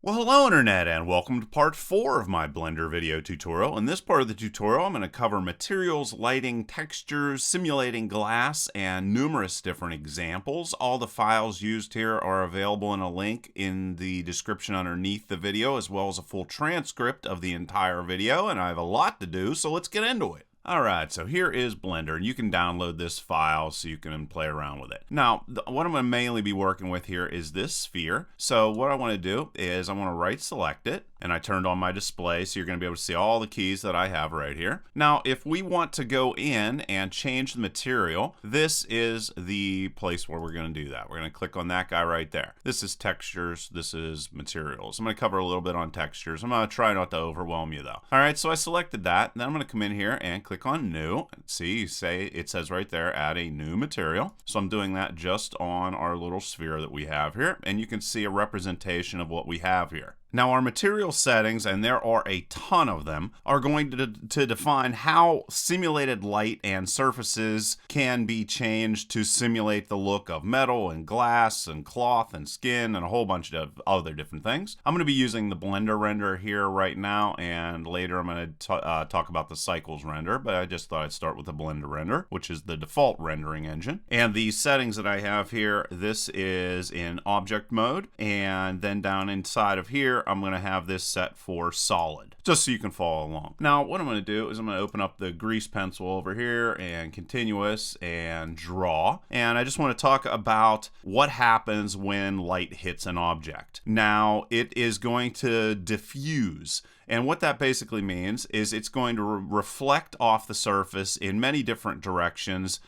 Well, hello Internet, and welcome to part 4 of my Blender video tutorial. In this part of the tutorial, I'm going to cover materials, lighting, textures, simulating glass, and numerous different examples. All the files used here are available in a link in the description underneath the video, as well as a full transcript of the entire video, and I have a lot to do, so let's get into it. Alright, so here is Blender, and you can download this file so you can play around with it. Now, what I'm going to mainly be working with here is this sphere. So what I want to do is I want to right select it, and I turned on my display, so you're going to be able to see all the keys that I have right here. Now, if we want to go in and change the material, this is the place where we're going to do that. We're going to click on that guy right there. This is textures, this is materials. I'm going to cover a little bit on textures. I'm going to try not to overwhelm you though. Alright, so I selected that, and then I'm going to come in here and click on new. See, it says right there, add a new material. So I'm doing that just on our little sphere that we have here, and you can see a representation of what we have here. Now our material settings, and there are a ton of them, are going to define how simulated light and surfaces can be changed to simulate the look of metal and glass and cloth and skin and a whole bunch of other different things. I'm going to be using the Blender render here right now, and later I'm going to talk about the Cycles render, but I just thought I'd start with the Blender render, which is the default rendering engine. And the settings that I have here, this is in object mode, and then down inside of here I'm going to have this set for solid, just so you can follow along. Now what I'm going to do is I'm going to open up the grease pencil over here and continuous and draw, and I just want to talk about what happens when light hits an object. Now it is going to diffuse, and what that basically means is it's going to reflect off the surface in many different directions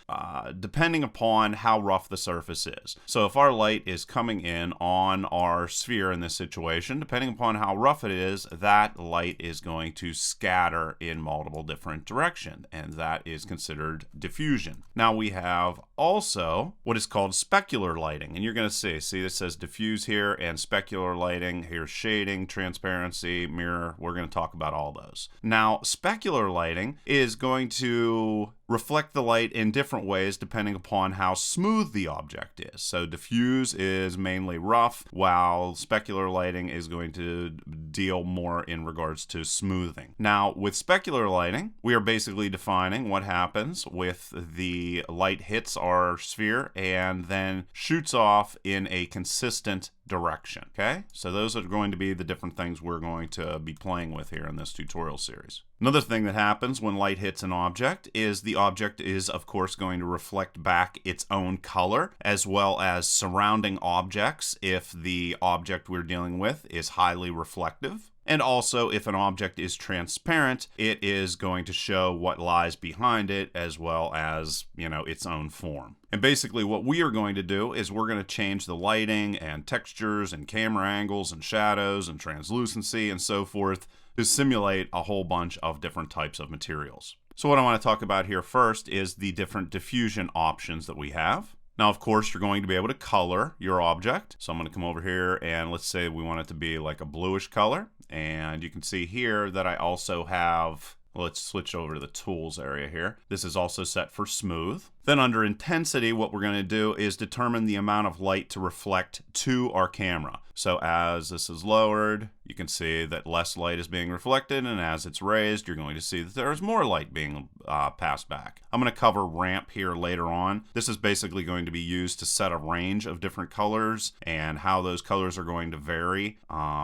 depending upon how rough the surface is. So if our light is coming in on our sphere in this situation, depending upon how rough it is, that light is going to scatter in multiple different directions, and that is considered diffusion. Now we have also what is called specular lighting, and you're going to see this says diffuse here and specular lighting. Here's shading, transparency, mirror. We're going to talk about all those. Now, specular lighting is going to reflect the light in different ways depending upon how smooth the object is. So diffuse is mainly rough, while specular lighting is going to deal more in regards to smoothing. Now, with specular lighting, we are basically defining what happens with the light hits our sphere and then shoots off in a consistent direction. Okay, so those are going to be the different things we're going to be playing with here in this tutorial series. Another thing that happens when light hits an object is the object is of course going to reflect back its own color, as well as surrounding objects if the object we're dealing with is highly reflective. And also, if an object is transparent, it is going to show what lies behind it, as well as, its own form. And basically what we are going to do is we're going to change the lighting and textures and camera angles and shadows and translucency and so forth to simulate a whole bunch of different types of materials. So what I want to talk about here first is the different diffusion options that we have. Now, of course, you're going to be able to color your object. So I'm going to come over here and let's say we want it to be like a bluish color. And you can see here that I also have, let's switch over to the tools area here. This is also set for smooth. Then under intensity, what we're going to do is determine the amount of light to reflect to our camera. So as this is lowered, you can see that less light is being reflected, and as it's raised, you're going to see that there's more light being passed back. I'm going to cover ramp here later on. This is basically going to be used to set a range of different colors and how those colors are going to vary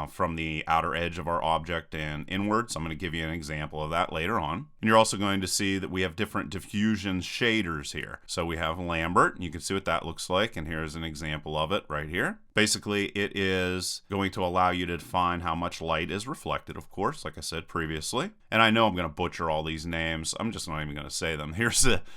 from the outer edge of our object and inwards. I'm going to give you an example of that later on. And you're also going to see that we have different diffusion shaders here. So we have Lambert, and you can see what that looks like, and here's an example of it right here. Basically, it is going to allow you to define how much light is reflected, of course, like I said previously. And I know I'm going to butcher all these names. I'm just not even going to say them.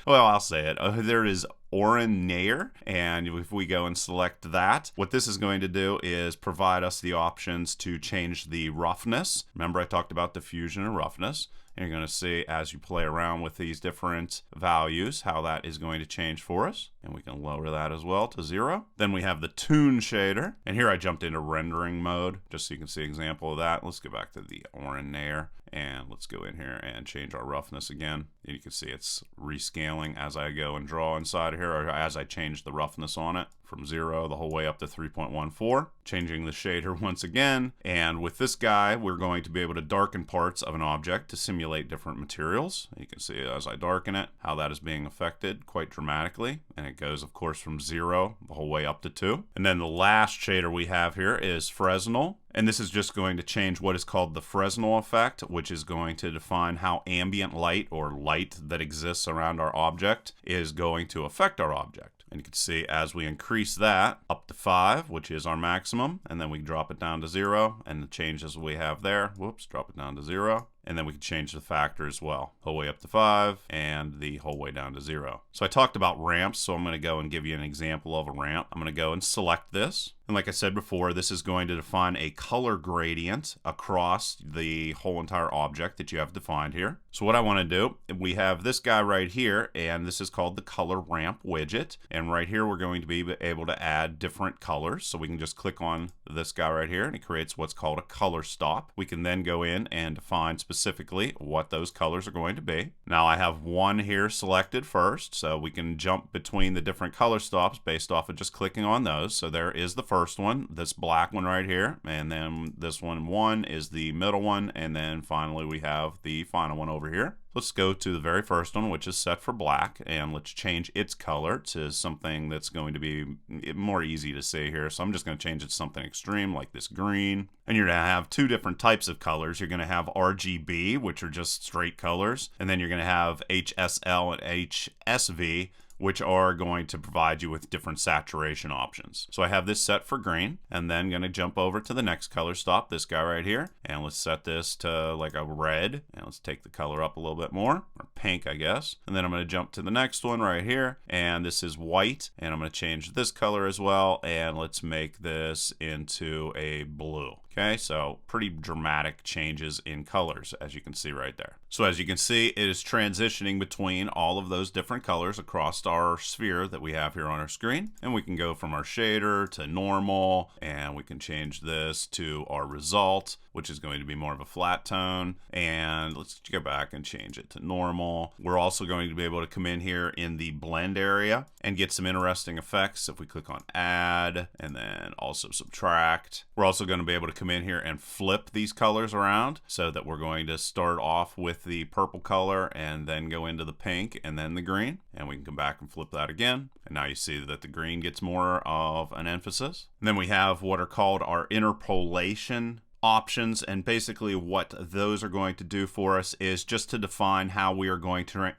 I'll say it. There is Oren Nair, and if we go and select that, what this is going to do is provide us the options to change the roughness. Remember, I talked about diffusion and roughness. And you're going to see as you play around with these different values how that is going to change for us. And we can lower that as well to 0. Then we have the tune shader. And here I jumped into rendering mode just so you can see an example of that. Let's go back to the Oren Nair. And let's go in here and change our roughness again. And you can see it's rescaling as I go and draw inside here, or as I change the roughness on it. from 0 the whole way up to 3.14. Changing the shader once again, and with this guy we're going to be able to darken parts of an object to simulate different materials. You can see as I darken it how that is being affected quite dramatically, and it goes of course from 0 the whole way up to 2. And then the last shader we have here is Fresnel. And this is just going to change what is called the Fresnel effect, which is going to define how ambient light or light that exists around our object is going to affect our object. And you can see as we increase that up to 5, which is our maximum, and then we drop it down to 0, and the changes we have there, whoops, drop it down to 0. And then we can change the factor as well, whole way up to 5 and the whole way down to 0. So I talked about ramps, so I'm going to go and give you an example of a ramp. I'm going to go and select this. And like I said before, this is going to define a color gradient across the whole entire object that you have defined here. So what I want to do, we have this guy right here, and this is called the color ramp widget. And right here, we're going to be able to add different colors. So we can just click on this guy right here, and it creates what's called a color stop. We can then go in and define specifically what those colors are going to be. Now I have one here selected first, so we can jump between the different color stops based off of just clicking on those. So there is the first one, this black one right here, and then this one is the middle one, and then finally we have the final one over here. Let's go to the very first one, which is set for black, and let's change its color to something that's going to be more easy to see here. So I'm just going to change it to something extreme like this green. And you're going to have two different types of colors. You're going to have RGB, which are just straight colors, and then you're going to have HSL and HSV, which are going to provide you with different saturation options. So I have this set for green, and then going to jump over to the next color stop, this guy right here, and let's set this to like a red, and let's take the color up a little bit more, or pink I guess, and then I'm going to jump to the next one right here, and this is white, and I'm going to change this color as well, and let's make this into a blue. Okay, so pretty dramatic changes in colors, as you can see right there. So as you can see, it is transitioning between all of those different colors across our sphere that we have here on our screen. And we can go from our shader to normal, and we can change this to our result, which is going to be more of a flat tone. And let's go back and change it to normal. We're also going to be able to come in here in the blend area and get some interesting effects. If we click on add and then also subtract, we're also going to be able to come in here and flip these colors around, so that we're going to start off with the purple color and then go into the pink and then the green, and we can come back and flip that again, and now you see that the green gets more of an emphasis. And then we have what are called our interpolation options, and basically what those are going to do for us is just to define how we are going to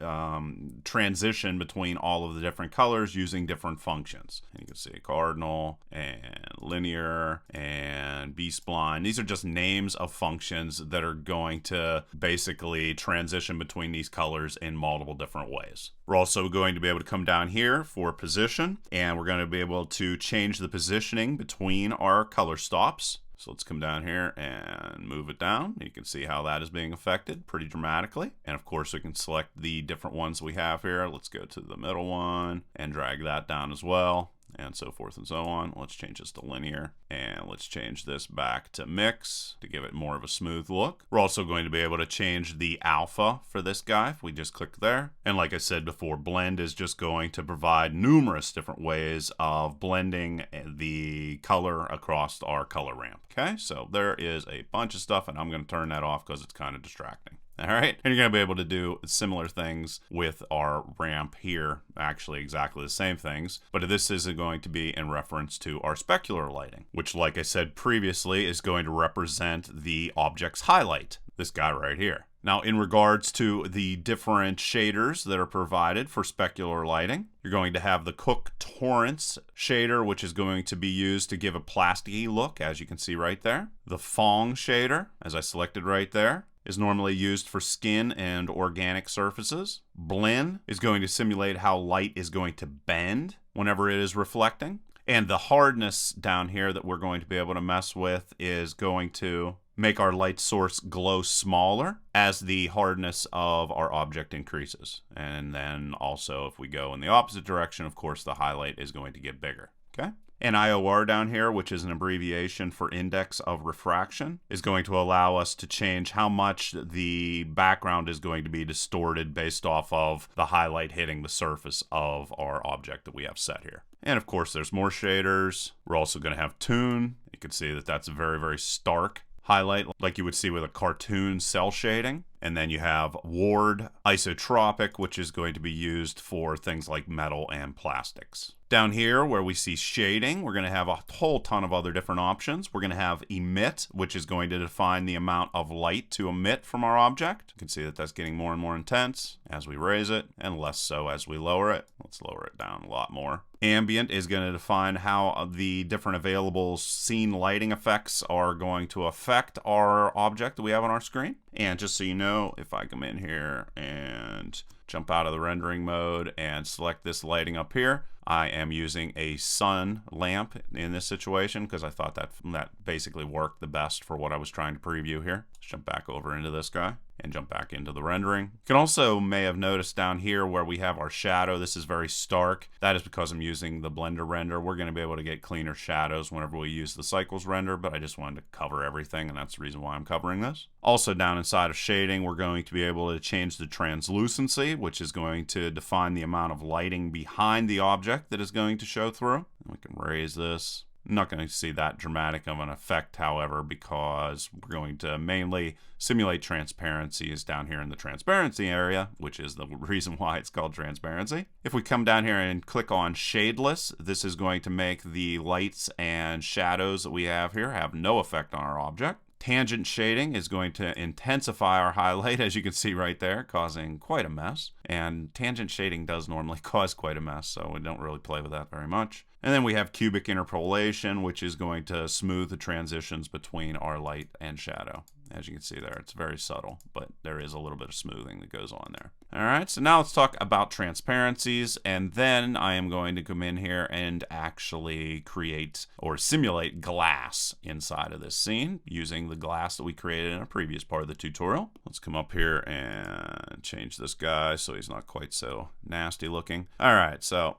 transition between all of the different colors using different functions. And you can see cardinal and linear and B-spline. These are just names of functions that are going to basically transition between these colors in multiple different ways. We're also going to be able to come down here for position, and we're going to be able to change the positioning between our color stops. So let's come down here and move it down. You can see how that is being affected pretty dramatically. And of course, we can select the different ones we have here. Let's go to the middle one and drag that down as well, and so forth and so on. Let's change this to linear, and let's change this back to mix to give it more of a smooth look. We're also going to be able to change the alpha for this guy if we just click there. And like I said before, blend is just going to provide numerous different ways of blending the color across our color ramp. Okay, so there is a bunch of stuff, and I'm going to turn that off because it's kind of distracting. All right, and you're going to be able to do similar things with our ramp here, actually exactly the same things, but this is going to be in reference to our specular lighting, which, like I said previously, is going to represent the object's highlight, this guy right here. Now, in regards to the different shaders that are provided for specular lighting, you're going to have the Cook Torrance shader, which is going to be used to give a plasticky look, as you can see right there. The Fong shader, as I selected right there, is normally used for skin and organic surfaces. Blend is going to simulate how light is going to bend whenever it is reflecting. And the hardness down here that we're going to be able to mess with is going to make our light source glow smaller as the hardness of our object increases. And then also if we go in the opposite direction, of course, the highlight is going to get bigger. Okay? And IOR down here, which is an abbreviation for Index of Refraction, is going to allow us to change how much the background is going to be distorted based off of the highlight hitting the surface of our object that we have set here. And of course, there's more shaders. We're also going to have Tune. You can see that that's a very, very stark highlight like you would see with a cartoon cell shading. And then you have Ward Isotropic, which is going to be used for things like metal and plastics. Down here where we see shading, we're going to have a whole ton of other different options. We're going to have Emit, which is going to define the amount of light to emit from our object. You can see that that's getting more and more intense as we raise it, and less so as we lower it. Let's lower it down a lot more. Ambient is going to define how the different available scene lighting effects are going to affect our object that we have on our screen. And just so you know, if I come in here and jump out of the rendering mode and select this lighting up here, I am using a sun lamp in this situation because I thought that basically worked the best for what I was trying to preview here. Let's jump back over into this guy and jump back into the rendering. You can also may have noticed down here where we have our shadow, this is very stark. That is because I'm using the Blender render. We're going to be able to get cleaner shadows whenever we use the Cycles render, but I just wanted to cover everything, and that's the reason why I'm covering this. Also down inside of shading, we're going to be able to change the translucency, which is going to define the amount of lighting behind the object that is going to show through. We can raise this. I'm not going to see that dramatic of an effect, however, because we're going to mainly simulate transparencies down here in the transparency area, which is the reason why it's called transparency. If we come down here and click on shadeless, this is going to make the lights and shadows that we have here have no effect on our object. Tangent shading is going to intensify our highlight, as you can see right there, causing quite a mess. And tangent shading does normally cause quite a mess, so we don't really play with that very much. And then we have cubic interpolation, which is going to smooth the transitions between our light and shadow. As you can see there, it's very subtle, but there is a little bit of smoothing that goes on there. All right, so now let's talk about transparencies, and then I am going to come in here and actually create or simulate glass inside of this scene using the glass that we created in a previous part of the tutorial. Let's come up here and change this guy so he's not quite so nasty looking. All right, so,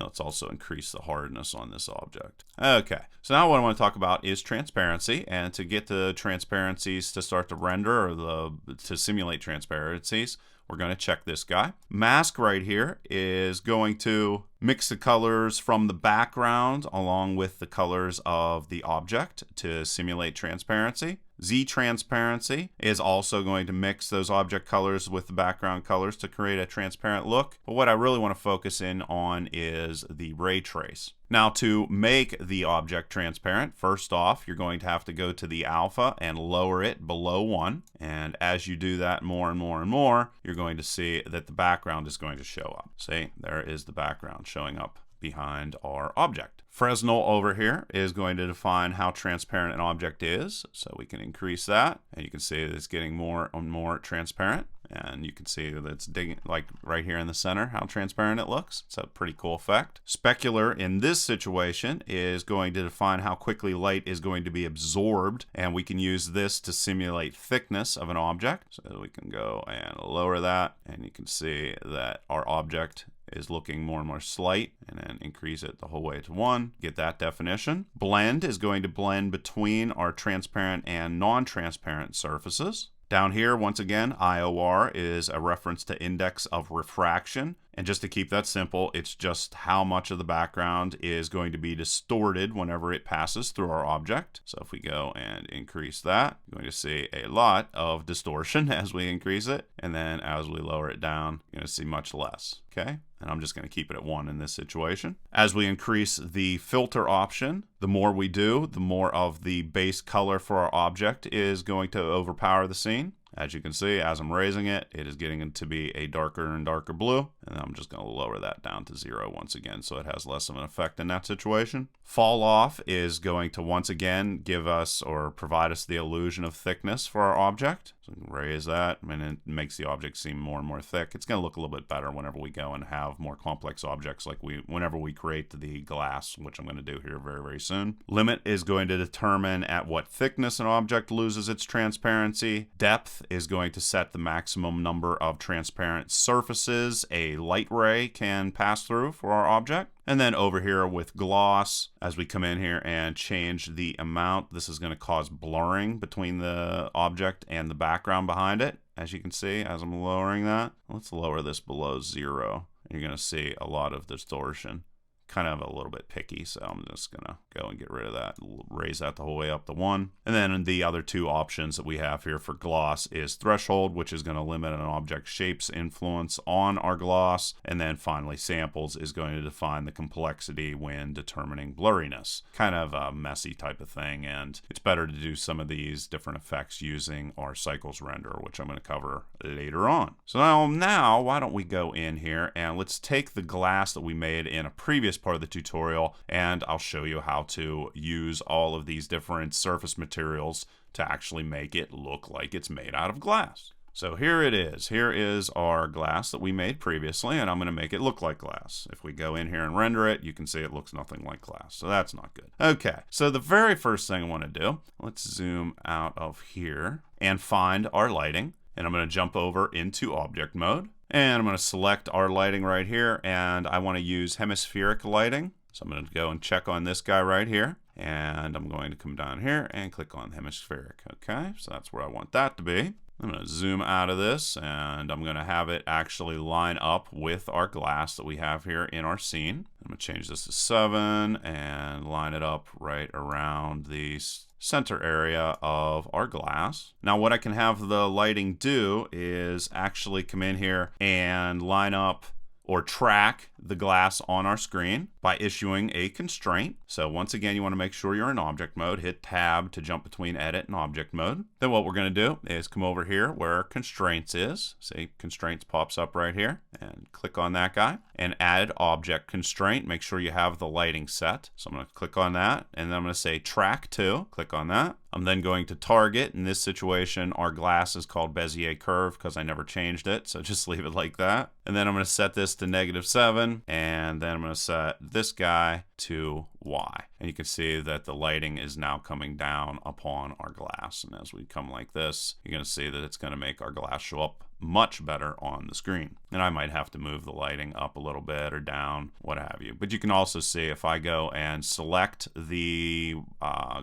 let's also increase the hardness on this object. Okay, so now what I want to talk about is transparency, and to get the transparencies to start to render or to simulate transparencies, we're going to check this guy. Mask right here is going to mix the colors from the background along with the colors of the object to simulate transparency. Z transparency is also going to mix those object colors with the background colors to create a transparent look. But what I really want to focus in on is the Raytrace. Now, to make the object transparent, first off, you're going to have to go to the alpha and lower it below 1. And as you do that more and more and more, you're going to see that the background is going to show up. See, there is the background showing up behind our object. Fresnel over here is going to define how transparent an object is, so we can increase that, and you can see that it's getting more and more transparent, and you can see that it's digging, like right here in the center, how transparent it looks. It's a pretty cool effect. Specular in this situation is going to define how quickly light is going to be absorbed, and we can use this to simulate thickness of an object. So we can go and lower that, and you can see that our object is looking more and more slight, and then increase it the whole way to 1. Get that definition. Blend is going to blend between our transparent and non-transparent surfaces. Down here, once again, IOR is a reference to Index of Refraction. And just to keep that simple, it's just how much of the background is going to be distorted whenever it passes through our object. So if we go and increase that, you're going to see a lot of distortion as we increase it. And then as we lower it down, you're going to see much less. Okay? And I'm just going to keep it at 1 in this situation. As we increase the filter option, the more we do, the more of the base color for our object is going to overpower the scene. As you can see, as I'm raising it, it is getting to be a darker and darker blue. And I'm just going to lower that down to 0 once again so it has less of an effect in that situation. Fall off is going to once again give us or provide us the illusion of thickness for our object. So we can raise that, and it makes the object seem more and more thick. It's going to look a little bit better whenever we go and have more complex objects like whenever we create the glass, which I'm going to do here very, very soon. Limit is going to determine at what thickness an object loses its transparency. Depth is going to set the maximum number of transparent surfaces a light ray can pass through for our object. And then over here with gloss, as we come in here and change the amount, this is going to cause blurring between the object and the background behind it. As you can see, as I'm lowering that, let's lower this below 0. You're going to see a lot of distortion. Kind of a little bit picky, so I'm just gonna go and get rid of that, raise that the whole way up to 1. And then the other two options that we have here for gloss is threshold, which is going to limit an object's shape's influence on our gloss, and then finally samples is going to define the complexity when determining blurriness. Kind of a messy type of thing, and it's better to do some of these different effects using our cycles renderer, which I'm going to cover later on. So now why don't we go in here and let's take the glass that we made in a previous part of the tutorial, and I'll show you how to use all of these different surface materials to actually make it look like it's made out of glass. So here it is. Here is our glass that we made previously, and I'm going to make it look like glass. If we go in here and render it, you can see it looks nothing like glass. So that's not good. Okay, so the very first thing I want to do, let's zoom out of here and find our lighting, and I'm going to jump over into object mode. And I'm going to select our lighting right here, and I want to use Hemispheric Lighting. So I'm going to go and check on this guy right here, and I'm going to come down here and click on Hemispheric. Okay, so that's where I want that to be. I'm going to zoom out of this, and I'm going to have it actually line up with our glass that we have here in our scene. I'm going to change this to 7 and line it up right around the center area of our glass. Now what I can have the lighting do is actually come in here and line up or track the glass on our screen by issuing a constraint. So once again, you want to make sure you're in object mode. Hit tab to jump between edit and object mode. Then what we're going to do is come over here where constraints is. See, constraints pops up right here, and click on that guy and add object constraint. Make sure you have the lighting set. So I'm going to click on that, and then I'm going to say track to. Click on that. I'm then going to target. In this situation, our glass is called Bezier curve because I never changed it, so just leave it like that. And then I'm going to set this to -7, and then I'm going to set this guy to Y. And you can see that the lighting is now coming down upon our glass. And as we come like this, you're going to see that it's going to make our glass show up much better on the screen. And I might have to move the lighting up a little bit or down, what have you. But you can also see if I go and select the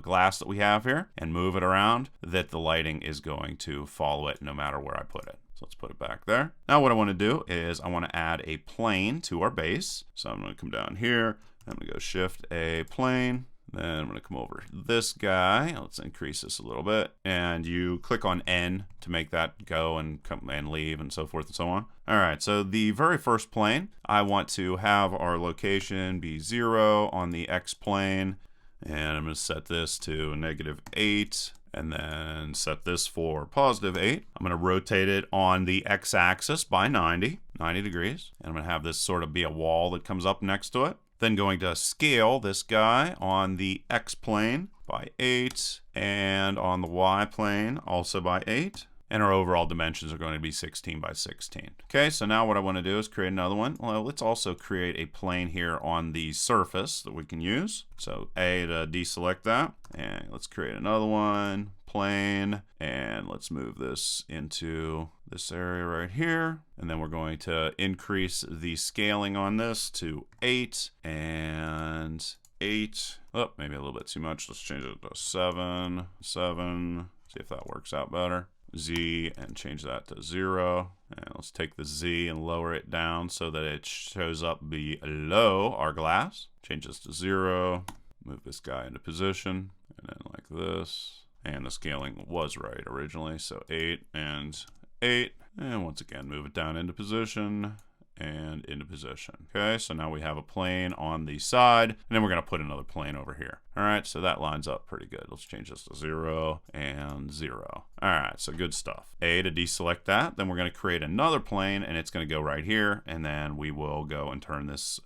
glass that we have here and move it around, that the lighting is going to follow it no matter where I put it. So let's put it back there. Now what I want to do is I want to add a plane to our base. So I'm going to come down here. I'm going to go shift a plane. Then I'm going to come over to this guy. Let's increase this a little bit. And you click on N to make that go and come and leave and so forth and so on. All right, so the very first plane, I want to have our location be 0 on the X plane. And I'm going to set this to -8. And then set this for +8. I'm going to rotate it on the x-axis by 90 degrees. And I'm going to have this sort of be a wall that comes up next to it. Then going to scale this guy on the x-plane by 8 and on the y-plane also by 8. And our overall dimensions are going to be 16 by 16. Okay, so now what I want to do is create another one. Well, let's also create a plane here on the surface that we can use. So A to deselect that. And let's create another one, plane. And let's move this into this area right here. And then we're going to increase the scaling on this to 8 and 8. Oh, maybe a little bit too much. Let's change it to 7. See if that works out better. Z and change that to 0. And let's take the Z and lower it down so that it shows up below our glass. Change this to 0. Move this guy into position. And then like this. And the scaling was right originally. So 8 and 8. And once again, move it down into position and into position. Okay, so now we have a plane on the side, and then we're going to put another plane over here. All right, so that lines up pretty good. Let's change this to 0 and 0. All right, so good stuff. A to deselect that, then we're going to create another plane, and it's going to go right here, and then we will go and turn this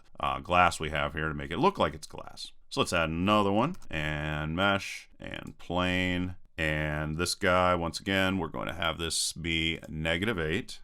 glass we have here to make it look like it's glass. So let's add another one, and mesh, and plane, and this guy, once again, we're going to have this be -8.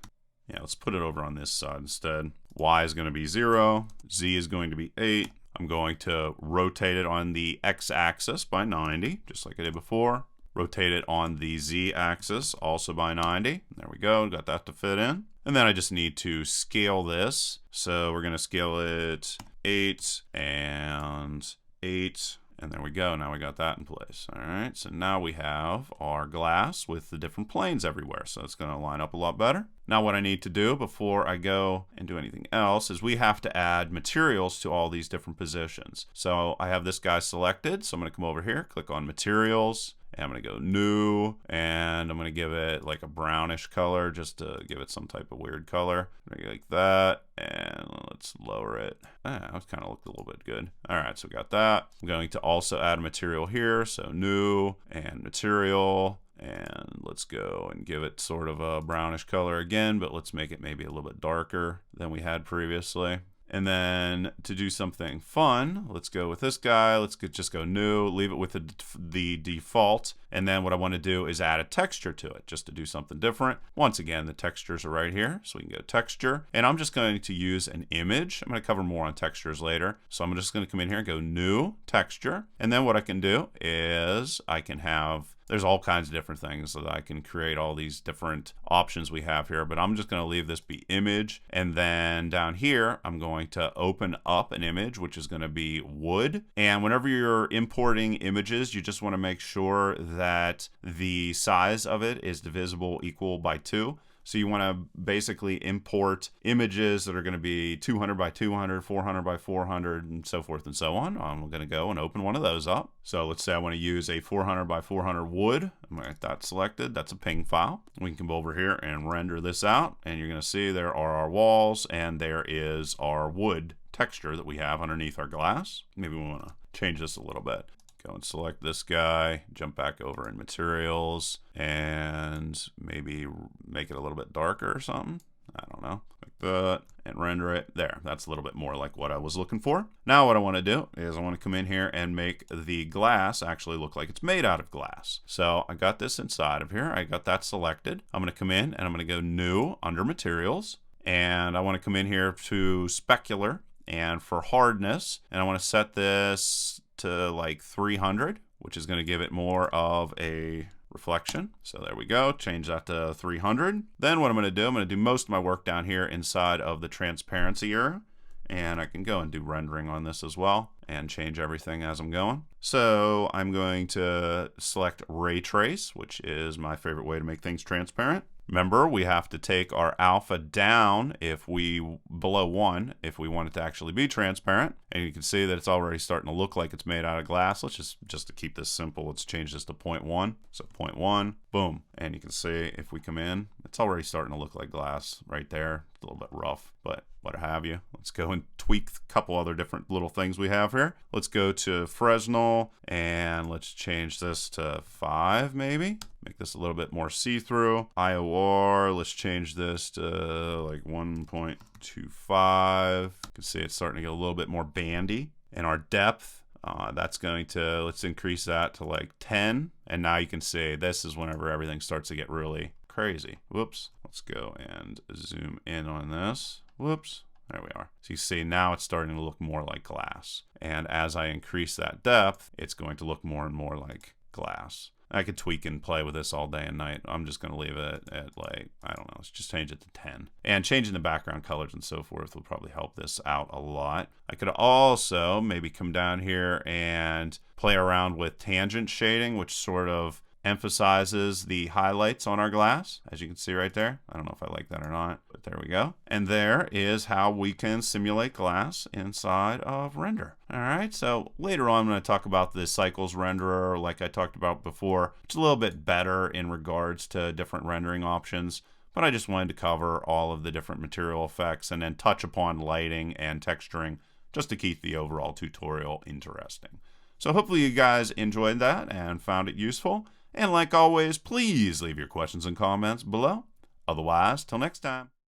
Yeah, let's put it over on this side instead. Y is going to be 0. Z is going to be 8. I'm going to rotate it on the x-axis by 90, just like I did before. Rotate it on the z-axis also by 90. There we go, got that to fit in. And then I just need to scale this. So we're going to scale it 8 and 8. And there we go. Now we got that in place. All right. So now we have our glass with the different planes everywhere. So it's going to line up a lot better. Now what I need to do before I go and do anything else is we have to add materials to all these different positions. So I have this guy selected. So I'm going to come over here, click on materials. And I'm going to go new, and I'm going to give it like a brownish color just to give it some type of weird color. Maybe like that, and let's lower it. That kind of looked a little bit good. All right, so we got that. I'm going to also add a material here, so new and material. And let's go and give it sort of a brownish color again, but let's make it maybe a little bit darker than we had previously. And then to do something fun, let's go with this guy. Let's just go new, leave it with the default. And then what I want to do is add a texture to it just to do something different. Once again, the textures are right here. So we can go texture. And I'm just going to use an image. I'm going to cover more on textures later. So I'm just going to come in here and go new texture. And then what I can do is I can have, there's all kinds of different things so that I can create all these different options we have here, but I'm just going to leave this be image. And then down here, I'm going to open up an image, which is going to be wood. And whenever you're importing images, you just want to make sure that the size of it is divisible equal by 2. So you want to basically import images that are going to be 200 by 200, 400 by 400, and so forth and so on. I'm going to go and open one of those up. So let's say I want to use a 400 by 400 wood. I'm going to get that selected. That's a PNG file. We can come over here and render this out. And you're going to see there are our walls, and there is our wood texture that we have underneath our glass. Maybe we want to change this a little bit. Go and select this guy, jump back over in materials, and maybe make it a little bit darker or something. I don't know, like that, and render it. There, that's a little bit more like what I was looking for. Now what I want to do is I want to come in here and make the glass actually look like it's made out of glass. So I got this inside of here. I got that selected. I'm going to come in and I'm going to go new under materials, and I want to come in here to specular, and for hardness, and I want to set this to like 300, which is going to give it more of a reflection. So there we go. Change that to 300. Then what I'm going to do, I'm going to do most of my work down here inside of the transparency area. And I can go and do rendering on this as well and change everything as I'm going. So I'm going to select Raytrace, which is my favorite way to make things transparent. Remember, we have to take our alpha down below 1 if we want it to actually be transparent. And you can see that it's already starting to look like it's made out of glass. Let's just to keep this simple, let's change this to 0.1. So 0.1, boom. And you can see if we come in, it's already starting to look like glass right there. It's a little bit rough, but what have you. Let's go and tweak a couple other different little things we have here. Let's go to Fresnel and let's change this to 5 maybe. Make this a little bit more see-through. IOR, let's change this to like 1.25. You can see it's starting to get a little bit more bandy. And our depth, let's increase that to like 10. And now you can see this is whenever everything starts to get really crazy. Whoops. Let's go and zoom in on this. Whoops. There we are. So you see now it's starting to look more like glass. And as I increase that depth, it's going to look more and more like glass. I could tweak and play with this all day and night. I'm just going to leave it at like, I don't know, let's just change it to 10. And changing the background colors and so forth will probably help this out a lot. I could also maybe come down here and play around with tangent shading, which sort of emphasizes the highlights on our glass, as you can see right there. I don't know if I like that or not, but there we go. And there is how we can simulate glass inside of Render. All right, so later on I'm going to talk about the cycles renderer like I talked about before. It's a little bit better in regards to different rendering options, but I just wanted to cover all of the different material effects and then touch upon lighting and texturing just to keep the overall tutorial interesting. So hopefully you guys enjoyed that and found it useful. And like always, please leave your questions and comments below. Otherwise, till next time.